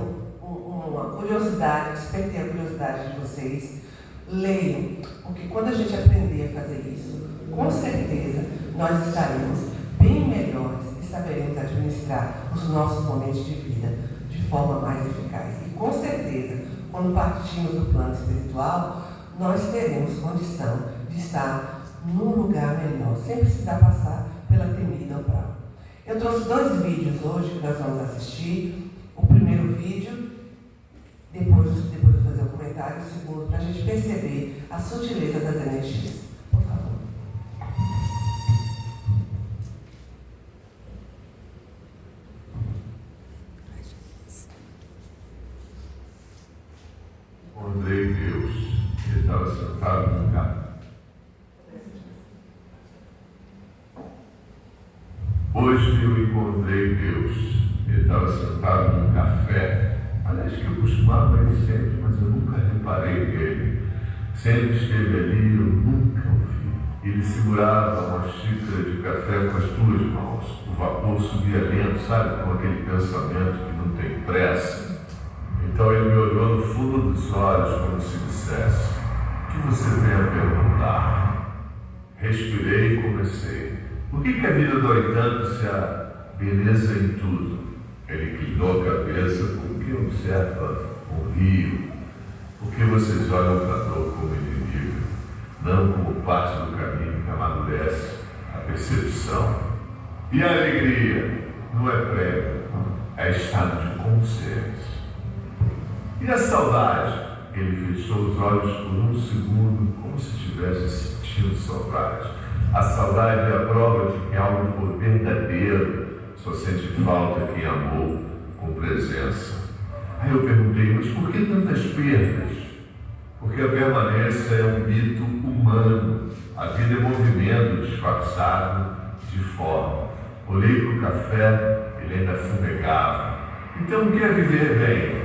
uma curiosidade, despertei a curiosidade de vocês. Leiam, porque quando a gente aprender a fazer isso, com certeza nós estaremos bem melhores e saberemos administrar os nossos momentos de vida de forma mais eficaz. E com certeza, quando partimos do plano espiritual, nós teremos condição de estar num lugar melhor, sem precisar passar pela temida prova. Eu trouxe 2 vídeos hoje que nós vamos assistir. O primeiro vídeo, depois eu vou fazer o comentário, o segundo, para a gente perceber a sutileza das energias. Por favor. Encontrei Deus. Ele estava sentado no lugar. Hoje eu encontrei Deus. Ele estava sentado num café. Aliás, que eu costumava ir sempre, mas eu nunca reparei nele. Sempre esteve ali, eu nunca o vi. Ele segurava uma xícara de café com as 2 mãos. O vapor subia lento, sabe? Com aquele pensamento que não tem pressa. Então ele me olhou no fundo dos olhos como se dissesse: o que você vem a perguntar? Respirei e comecei: por que a vida dói tanto se há beleza em tudo? Ele inclinou a cabeça: porque observa o rio. Porque vocês olham para a dor como inimigo, não como parte do caminho que amadurece a percepção. E a alegria não é prêmio, é estado de consciência. E a saudade? Ele fechou os olhos por um segundo, como se estivesse sentindo saudade. A saudade é a prova de que algo for verdadeiro. Só sente falta quem amou com presença. Aí eu perguntei: mas por que tantas perdas? Porque a permanência é um mito humano. A vida é movimento disfarçado de forma. Olhei para o café, ele ainda fumegava. Então o que é viver bem?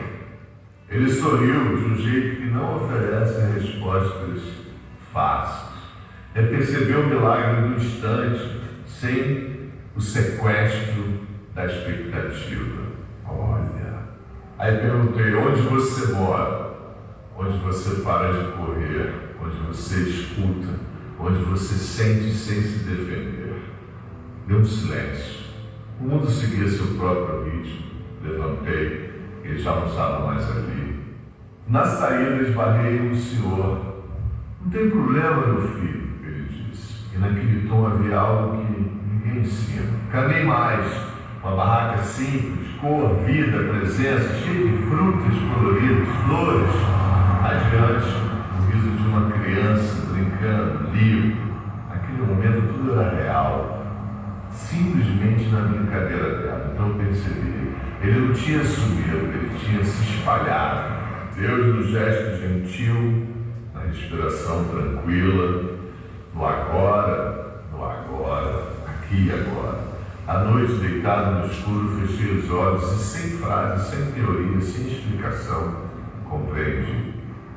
Ele sorriu de um jeito que não oferece respostas fáceis. É perceber o milagre do instante, sem o sequestro da expectativa. Olha. Aí perguntei: onde você mora? Onde você para de correr, onde você escuta, onde você sente sem se defender. Deu um silêncio. O mundo seguia seu próprio ritmo. Levantei. Ele já não estava mais ali. Na saída esbarrei no senhor. Não tem problema, meu filho, ele disse. E naquele tom havia algo que ninguém ensina. Caminhei mais. Uma barraca simples, cor, vida, presença, cheia de frutas coloridas, flores. Adiante, o riso de uma criança brincando, livre. Naquele momento tudo era real. Simplesmente na brincadeira dela. Então eu percebi. Ele não tinha sumido, ele tinha se espalhado. Deus no gesto gentil, na respiração tranquila, no agora, aqui e agora. À noite, deitado no escuro, fechei os olhos e sem frase, sem teoria, sem explicação, compreendi.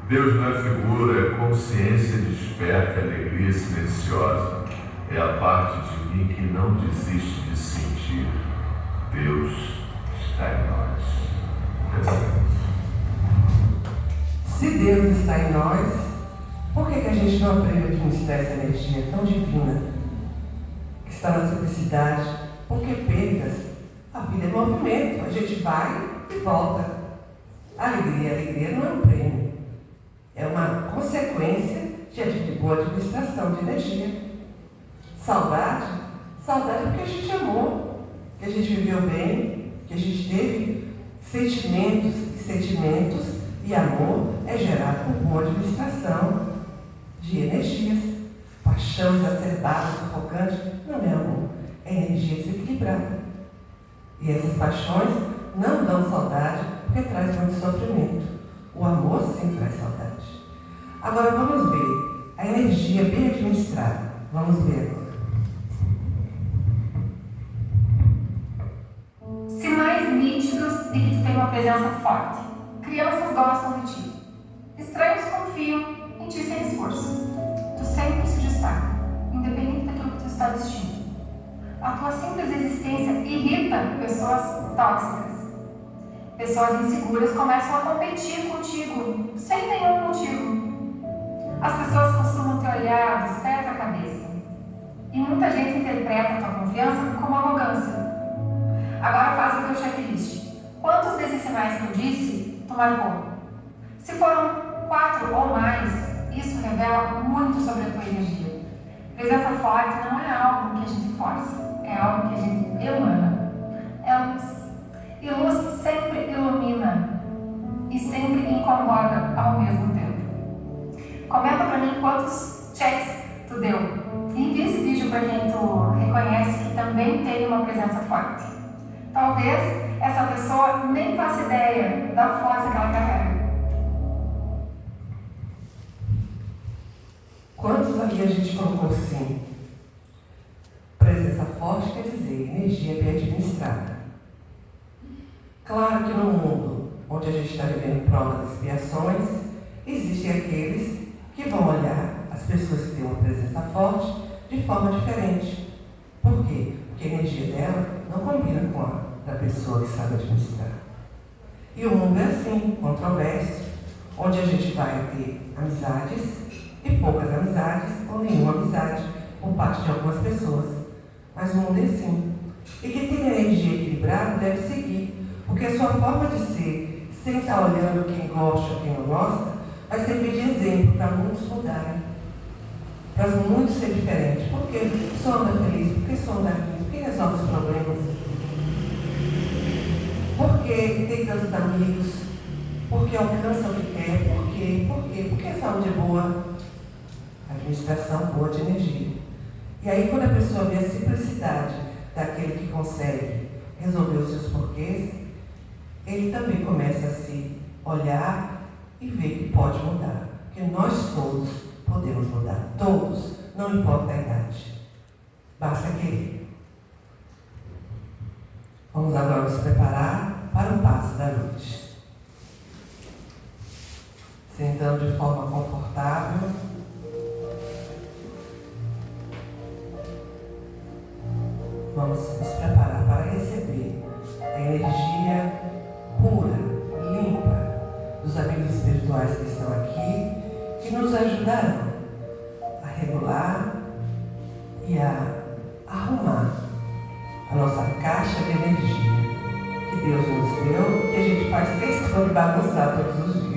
Deus não é figura, é consciência desperta, alegria silenciosa. É a parte de mim que não desiste de sentir. Deus está em nós. Se Deus está em nós, por que a gente não aprende a administrar essa energia tão divina que está na simplicidade? Porque perdas, a vida é movimento, a gente vai e volta. Alegria não é um prêmio, é uma consequência de boa administração de energia. Saudade é porque a gente amou, que a gente viveu bem, que a gente teve sentimentos, e amor é gerado por boa administração de energias. Paixão exacerbada, sufocante, não é amor, é energia desequilibrada. E essas paixões não dão saudade porque traz muito sofrimento. O amor sim traz saudade. Agora vamos ver a energia bem administrada. Vamos ver agora. Sinais nítidos de que tu tem uma presença forte. Crianças gostam de ti. Estranhos confiam em ti sem esforço. Tu sempre se destaca, independente daquilo que tu está vestindo. A tua simples existência irrita pessoas tóxicas. Pessoas inseguras começam a competir contigo, sem nenhum motivo. As pessoas costumam te olhar dos pés à cabeça. E muita gente interpreta a tua confiança como arrogância. Agora faz o teu checklist. Quantos desses sinais que eu disse, tu marcou? Se foram 4 ou mais, isso revela muito sobre a tua energia. Presença forte não é algo que a gente força, é algo que a gente emana. É luz. E luz sempre ilumina e sempre incomoda ao mesmo tempo. Comenta pra mim quantos checks tu deu. E envia esse vídeo para quem tu reconhece que também tem uma presença forte. Talvez essa pessoa nem faça ideia da força que ela carrega. Quantos aqui a gente colocou sim? Presença forte quer dizer energia bem administrada. Claro que no mundo onde a gente está vivendo provas e expiações, existem aqueles que vão olhar as pessoas que têm uma presença forte de forma diferente. Por quê? Porque a energia dela não combina com a da pessoa que sabe administrar. E o mundo é assim, controverso, onde a gente vai ter amizades e poucas amizades ou nenhuma amizade por parte de algumas pessoas. Mas o mundo é assim. E quem tem energia equilibrada deve seguir, porque a sua forma de ser, sem estar olhando quem gosta ou quem não gosta, vai servir de exemplo para muitos mudarem. Para muitos ser diferentes. Por que só anda feliz? Por que só anda aqui? Por que resolve os problemas? Porque tem tantos amigos? Porque alcança o que quer? Por quê? Por quê? Porque a saúde é boa. Administração boa de energia. E aí quando a pessoa vê a simplicidade daquele que consegue resolver os seus porquês, ele também começa a se olhar e ver que pode mudar. Porque nós todos podemos mudar. Todos. Não importa a idade. Basta querer. Vamos agora nos preparar para o passo da noite. Sentando de forma confortável. Vamos nos preparar para receber a energia pura, limpa dos amigos espirituais que estão aqui, que nos ajudarão a regular e a arrumar a nossa caixa de energia que Deus nos deu, que a gente faz questão de bagunçar todos os dias.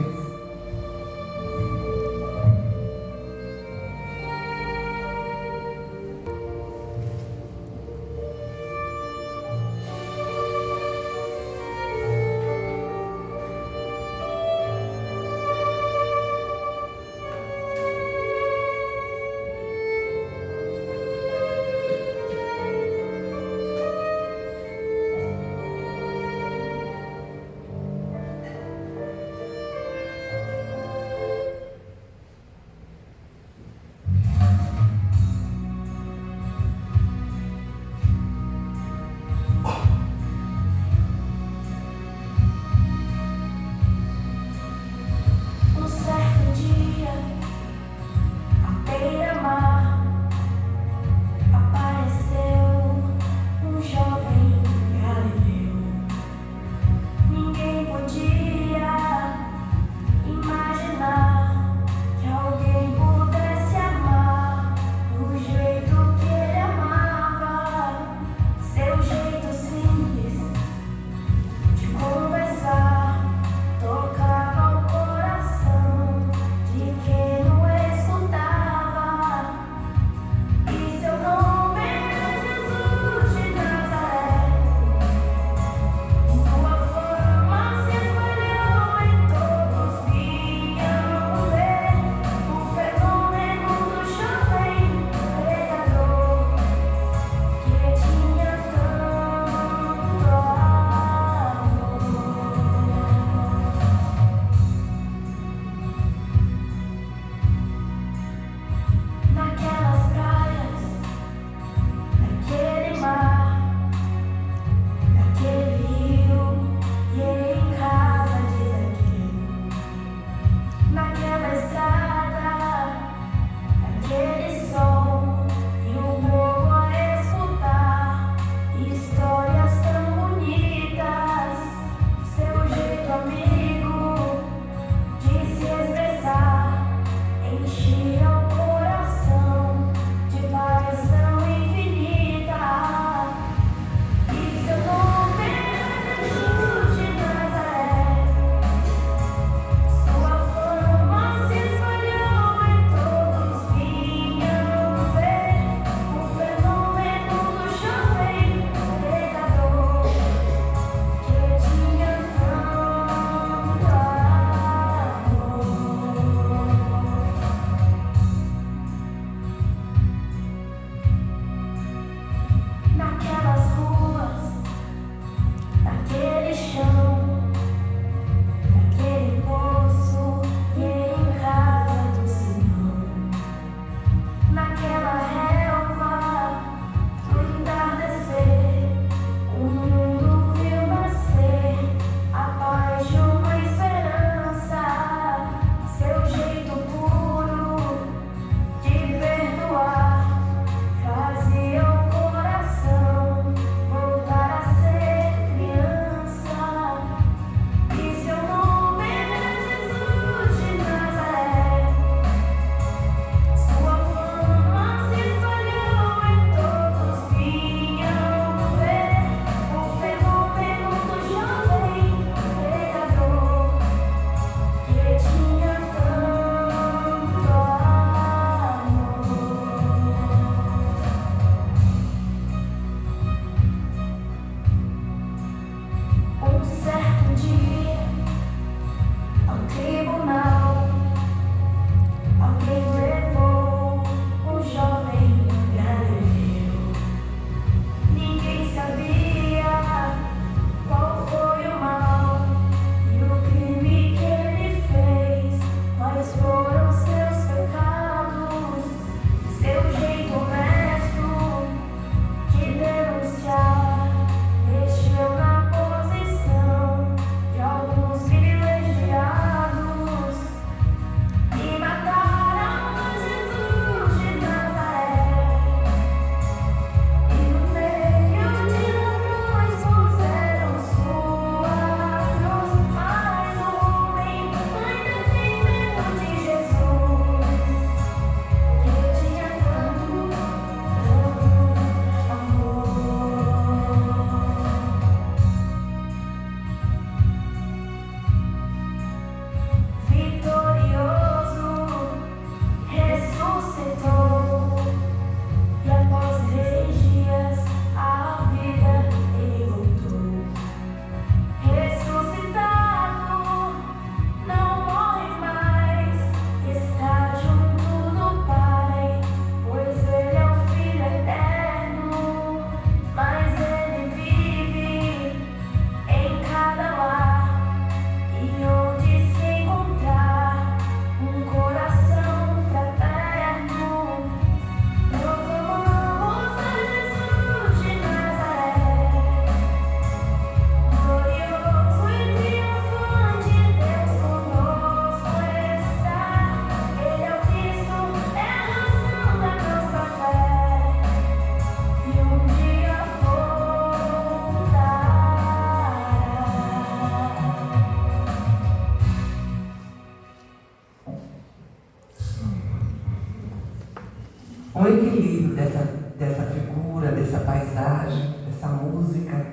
música,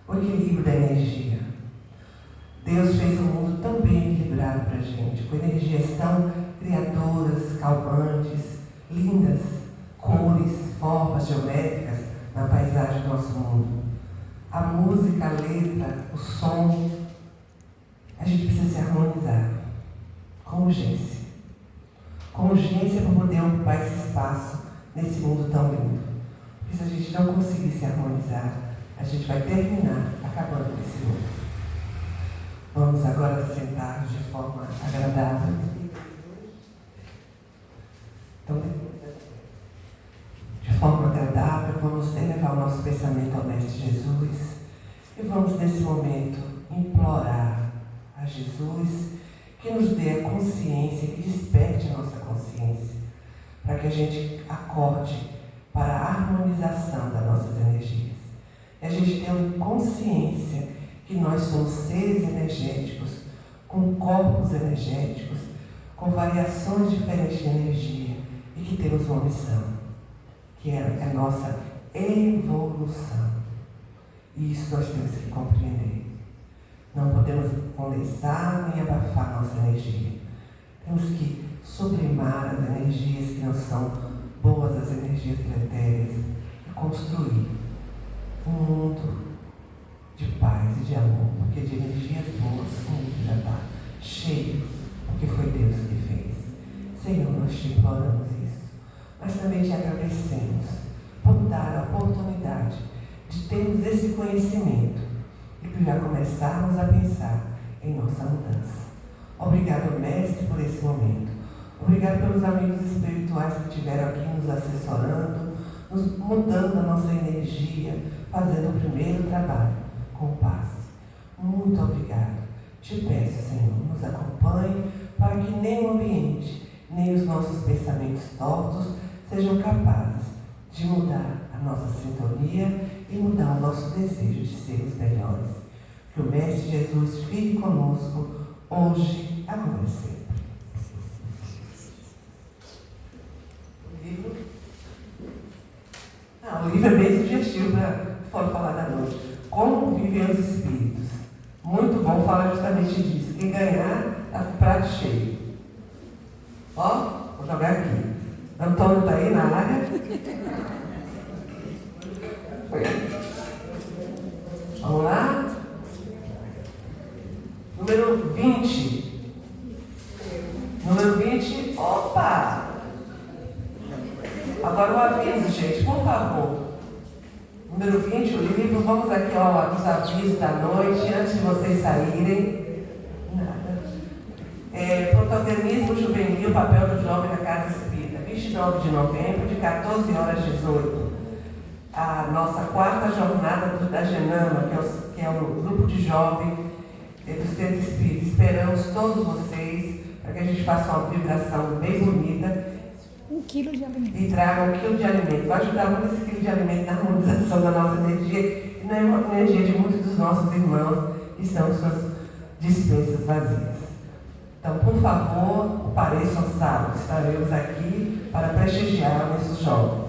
o equilíbrio da energia. Deus fez o mundo tão bem equilibrado para a gente, com energias tão criadoras, calmantes, lindas, cores, formas geométricas na paisagem do nosso mundo. A música, a letra, o som, a gente precisa se harmonizar com urgência. Com urgência para poder ocupar esse espaço nesse mundo tão lindo. Porque se a gente não conseguir se harmonizar, a gente vai terminar acabando com esse mundo. Vamos agora sentar de forma agradável. Então, de forma agradável, vamos elevar o nosso pensamento ao Mestre Jesus e vamos, nesse momento, implorar a Jesus que nos dê a consciência, que desperte a nossa consciência, para que a gente acorde para a harmonização das nossas energias. E a gente tenha consciência que nós somos seres energéticos, com corpos energéticos, com variações diferentes de energia e que temos uma missão, que é a nossa evolução. E isso nós temos que compreender. Não podemos condensar nem abafar nossa energia. Temos que sublimar as energias que não são boas, as energias deletérias, e construir um mundo de paz e de amor, porque de energias boas o mundo já está cheio, porque foi Deus que fez. Senhor, nós te imploramos isso, mas também te agradecemos por dar a oportunidade de termos esse conhecimento e por já começarmos a pensar em nossa mudança. Obrigado, Mestre, por esse momento. Obrigado pelos amigos espirituais que estiveram aqui nos assessorando, nos mudando a nossa energia, fazendo o primeiro trabalho com paz. Muito obrigado. Te peço, Senhor, nos acompanhe para que nem o ambiente, nem os nossos pensamentos tortos sejam capazes de mudar a nossa sintonia e mudar o nosso desejo de sermos melhores. Que o Mestre Jesus fique conosco hoje, agora e sempre. O livro é bem sugestivo para falar da noite. Como vivem os espíritos. Muito bom falar justamente disso. Quem ganhar, está com o prato cheio. Ó, vou jogar aqui. Antônio está aí na área. Vamos lá? Número 20. Número 20. Opa! Agora o aviso, gente, por favor. Número 20, o livro. Vamos aqui aos avisos da noite, antes de vocês saírem. Protagonismo juvenil, papel do jovem na casa espírita. 29 de novembro, de 14 horas às 18. A nossa quarta jornada da Genama, que é o grupo de jovens do Centro Espírita. Esperamos todos vocês para que a gente faça uma vibração bem bonita. 1 quilo de alimento. E traga 1 quilo de alimento. Vai ajudar muito esse quilo de alimento na harmonização da nossa energia e na energia de muitos dos nossos irmãos que estão em suas dispensas vazias. Então, por favor, pareçam sábado. Estaremos aqui para prestigiar esses jovens.